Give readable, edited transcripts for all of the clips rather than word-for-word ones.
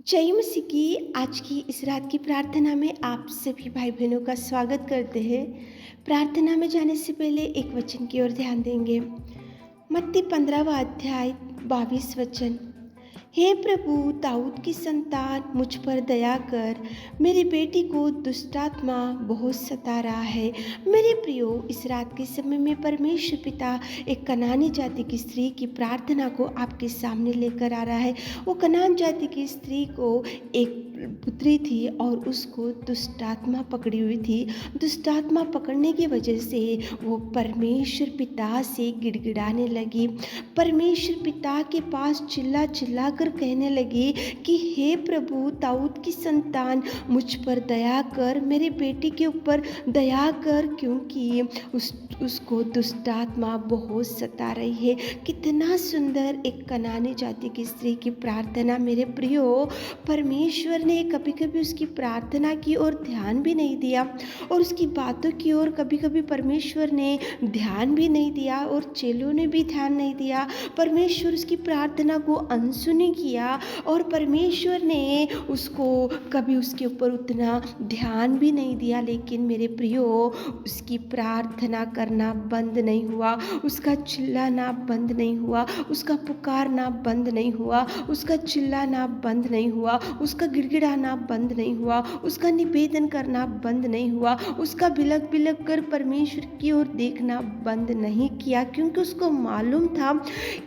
जय मसीह की आज की इस रात की प्रार्थना में आप सभी भाई बहनों का स्वागत करते हैं। प्रार्थना में जाने से पहले एक वचन की ओर ध्यान देंगे। मत्ती 15वां अध्याय 22 वचन। हे प्रभु, दाऊद की संतान, मुझ पर दया कर। मेरी बेटी को दुष्टात्मा बहुत सता रहा है। मेरे प्रियो, इस रात के समय में परमेश्वर पिता एक कनानी जाति की स्त्री की प्रार्थना को आपके सामने लेकर आ रहा है। वो कनान जाति की स्त्री को एक पुत्री थी और उसको दुष्टात्मा पकड़ी हुई थी। दुष्टात्मा पकड़ने की वजह से वो परमेश्वर पिता से गिड़गिड़ाने लगी। परमेश्वर पिता के पास चिल्ला चिल्ला कर कहने लगी कि हे प्रभु, दाऊद की संतान, मुझ पर दया कर, मेरे बेटी के ऊपर दया कर, क्योंकि उसको दुष्टात्मा बहुत सता रही है। कितना सुंदर एक कनानी जाति की स्त्री की प्रार्थना मेरे प्रियो। परमेश्वर ने कभी कभी उसकी प्रार्थना की और ध्यान भी नहीं दिया, और उसकी बातों की ओर कभी कभी परमेश्वर ने ध्यान भी नहीं दिया, और चेलों ने भी ध्यान नहीं दिया। परमेश्वर उसकी प्रार्थना को अनसुनी किया, और परमेश्वर ने उसको कभी उसके ऊपर उतना ध्यान भी नहीं दिया। लेकिन मेरे प्रियो, उसकी प्रार्थना करना बंद नहीं हुआ, उसका चिल्लाना बंद नहीं हुआ, उसका पुकारना बंद नहीं हुआ, उसका चिल्लाना बंद नहीं हुआ, उसका गिड़गिड़ाना बंद नहीं हुआ, उसका निवेदन करना बंद नहीं हुआ, उसका बिलक बिलक कर परमेश्वर की ओर देखना बंद नहीं किया, क्योंकि उसको मालूम था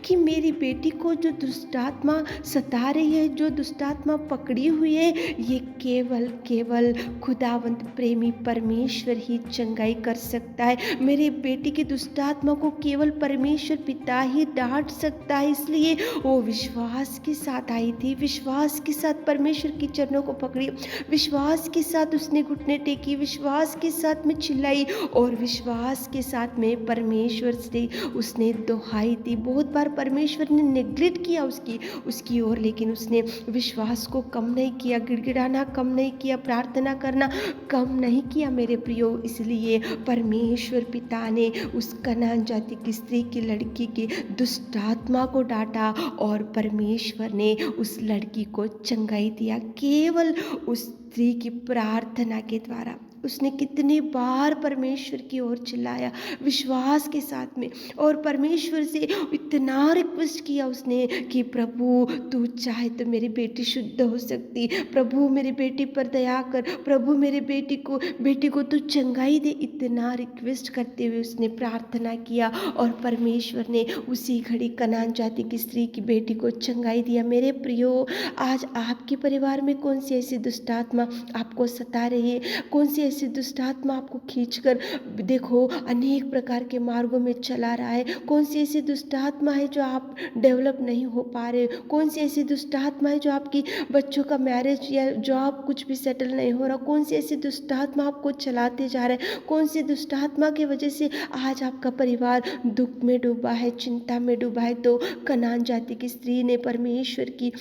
कि मेरी बेटी को जो दुष्टात्मा सता रही है, जो दुष्टात्मा पकड़ी हुई है, ये केवल केवल खुदावंत प्रेमी परमेश्वर ही चंगाई कर सकता है। मेरी बेटी की दुष्टात्मा को केवल परमेश्वर पिता ही डांट सकता है। इसलिए वो विश्वास के साथ आई थी, विश्वास के साथ परमेश्वर की चरणों को पकड़ी, विश्वास के साथ उसने घुटने टेकी, विश्वास के साथ में चिल्लाई, और विश्वास के साथ में परमेश्वर से उसने दुहाई दी। बहुत बार परमेश्वर ने नेग्लेक्ट किया उसकी ओर, लेकिन उसने विश्वास को कम नहीं किया, गिड़गिड़ाना कम नहीं किया, प्रार्थना करना कम नहीं किया मेरे प्रियो। इसलिए परमेश्वर पिता ने उस कनान जाति की स्त्री की लड़की की दुष्टात्मा को डांटा, और परमेश्वर ने उस लड़की को चंगाई दिया केवल उस स्त्री की प्रार्थना के द्वारा। उसने कितनी बार परमेश्वर की ओर चिल्लाया विश्वास के साथ में, और परमेश्वर से इतना रिक्वेस्ट किया उसने कि प्रभु, तू चाहे तो मेरी बेटी शुद्ध हो सकती, प्रभु मेरी बेटी पर दया कर, प्रभु मेरे बेटी को तू चंगाई दे। इतना रिक्वेस्ट करते हुए उसने प्रार्थना किया, और परमेश्वर ने उसी घड़ी कनान जाति की स्त्री की बेटी को चंगाई दिया। मेरे प्रियो, आज आपके परिवार में कौन सी ऐसी दुष्टात्मा आपको सता रही है? कौन सी ऐसी दुष्टात्मा आपको खींचकर देखो अनेक प्रकार के मार्गों में चला रहा है? कौन सी ऐसी दुष्टात्मा है जो आप डेवलप नहीं हो पा रहे? कौन सी ऐसी दुष्टात्मा है जो आपकी बच्चों का मैरिज या जॉब कुछ भी सेटल नहीं हो रहा? कौन सी ऐसी दुष्टात्मा आपको चलाते जा रहे हैं? कौन सी दुष्टात्मा की वजह से आज आपका परिवार दुख में डूबा है, चिंता में डूबा है? तो कनान जाति की स्त्री ने परमेश्वर की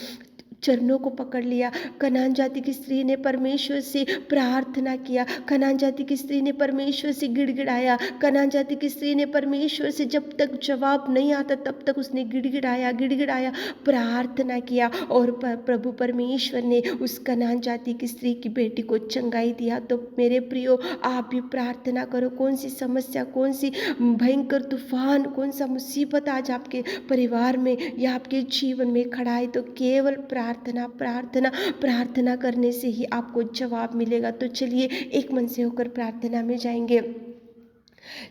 चरणों को पकड़ लिया। कनान जाति की स्त्री ने परमेश्वर से प्रार्थना किया, कनान जाति की स्त्री ने परमेश्वर से गिड़गिड़ाया, कनान जाति की स्त्री ने परमेश्वर से जब तक जवाब नहीं आता तब तक उसने गिड़गिड़ाया, प्रार्थना किया, और प्रभु परमेश्वर ने उस कनान जाति की स्त्री की बेटी को चंगाई दिया। तो मेरे प्रियो, आप भी प्रार्थना करो। कौन सी समस्या, कौन सी भयंकर तूफान, कौन सा मुसीबत आज आपके परिवार में या आपके जीवन में खड़ा है, तो केवल प्रार्थना करने से ही आपको जवाब मिलेगा। तो चलिए एक मन से होकर प्रार्थना में जाएंगे।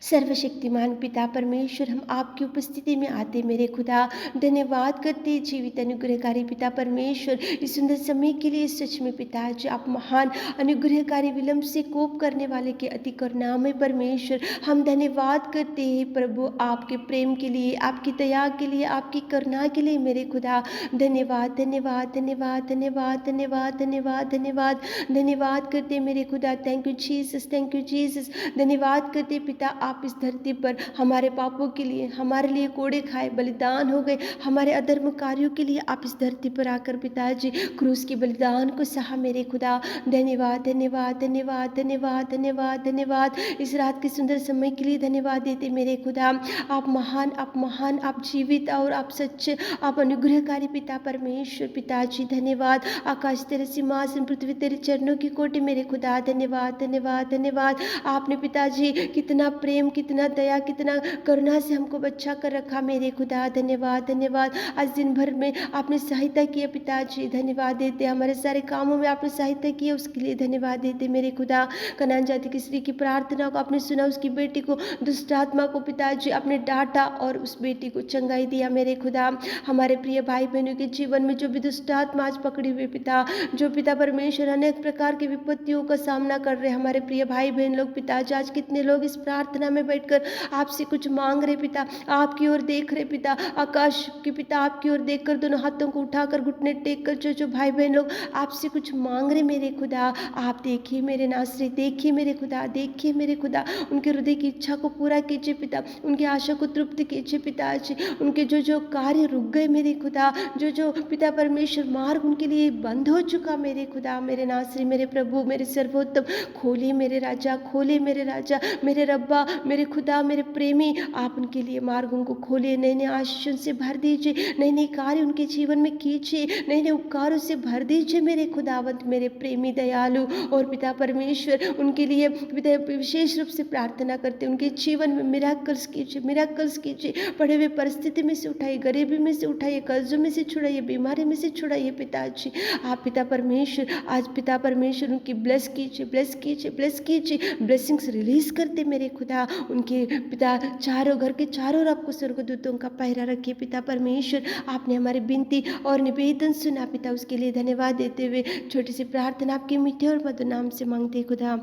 सर्वशक्तिमान पिता परमेश्वर, हम आपकी उपस्थिति में आते मेरे खुदा धन्यवाद करते जीवित अनुग्रहकारी पिता परमेश्वर, इस सुंदर समय के लिए सच में पिता जो आप महान अनुग्रहकारी, विलंब से कोप करने वाले के अति करुणामय परमेश्वर, हम धन्यवाद करते हैं प्रभु आपके प्रेम के लिए, आपकी दया के लिए, आपकी करुणा के लिए मेरे खुदा। धन्यवाद धन्यवाद धन्यवाद धन्यवाद धन्यवाद धन्यवाद धन्यवाद धन्यवाद करते मेरे खुदा। Thank you Jesus, thank you Jesus. धन्यवाद करते पिता पिता आप इस धरती पर हमारे पापों के लिए, हमारे लिए कोड़े खाए, बलिदान हो गए, हमारे अधर्म कार्यों के लिए आप इस धरती पर आकर पिताजी क्रूस के बलिदान को सहा मेरे खुदा। धन्यवाद धन्यवाद धन्यवाद धन्यवाद धन्यवाद धन्यवाद। इस रात के सुंदर समय के लिए धन्यवाद देते मेरे खुदा। आप महान, आप महान, आप जीवित और आप सच्चे, आप अनुग्रहकारी पिता परमेश्वर पिताजी धन्यवाद। आकाश तेरे सिंहासन, पृथ्वी तेरे चरणों की कोटि मेरे खुदा। धन्यवाद धन्यवाद धन्यवाद। आपने पिताजी कितना प्रेम, कितना दया, कितना करुणा से हमको बचा कर रखा मेरे खुदा। धन्यवाद धन्यवाद। आज दिन भर में आपने सहायता किया पिताजी, धन्यवाद देते। हमारे सारे कामों में आपने सहायता की, उसके लिए धन्यवाद देते मेरे खुदा। कनान जाति की स्त्री की प्रार्थना को आपने सुना, उसकी बेटी को, दुष्ट आत्मा को पिताजी आपने डांटा और उस बेटी को चंगाई दिया मेरे खुदा। हमारे प्रिय भाई बहनों के जीवन में जो भी दुष्ट आत्मा आज पकड़ी हुई पिता, जो पिता परमेश्वर अनेक प्रकार की विपत्तियों का सामना कर रहे हमारे प्रिय भाई बहन लोग पिताजी, आज कितने लोग इस प्रार्थना में बैठकर आपसे कुछ मांग रहे पिता, आपकी ओर देख रहे पिता, आकाश के पिता आपकी ओर देखकर दोनों हाथों को उठाकर घुटने टेक कर जो भाई बहन लोग आपसे कुछ मांग रहे मेरे खुदा, आप देखिए मेरे नासरी, देखिए मेरे खुदा, देखिए मेरे खुदा, उनके हृदय की इच्छा को पूरा कीजिए पिता, उनकी आशा को तृप्त कीजिए पिताजी, उनके जो कार्य रुक गए मेरे खुदा, जो पिता परमेश्वर मार्ग उनके लिए बंद हो चुका मेरे खुदा, मेरे नासरी, मेरे प्रभु, मेरे सर्वोत्तम, खोले मेरे राजा, खोले मेरे राजा, मेरे रब्बा, मेरे खुदा, मेरे प्रेमी, आप उनके लिए मार्ग उनको खोलिए, नए नए आशीषों से भर दीजिए, नए नए कार्य उनके जीवन में कीजिए, नए नए उपकारों से भर दीजिए मेरे खुदावंत, मेरे प्रेमी दयालु और पिता परमेश्वर, उनके लिए पिता विशेष रूप से प्रार्थना करते, उनके जीवन में मिराकल्स कीजिए, मिराकल्स कीजिए, पड़े हुए परिस्थिति में से उठाइए, गरीबी में से उठाइए, कर्जों में से छुड़ाइए, बीमारी में से छुड़ाइए पिताजी, आप पिता परमेश्वर, आज पिता परमेश्वर उनकी ब्लेस कीजिए, ब्लेस कीजिए, ब्लेस कीजिए, ब्लेसिंग्स रिलीज करते मेरे खुदा, उनके पिता चारों घर के चारों ओर आपको स्वर्गदूतों का पहरा रखिए पिता परमेश्वर, आपने हमारी विनती और निवेदन सुना पिता, उसके लिए धन्यवाद देते हुए छोटी सी प्रार्थना आपके मीठे और मधुर नाम से मांगते खुदा,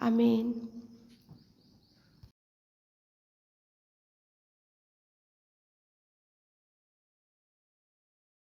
आमीन।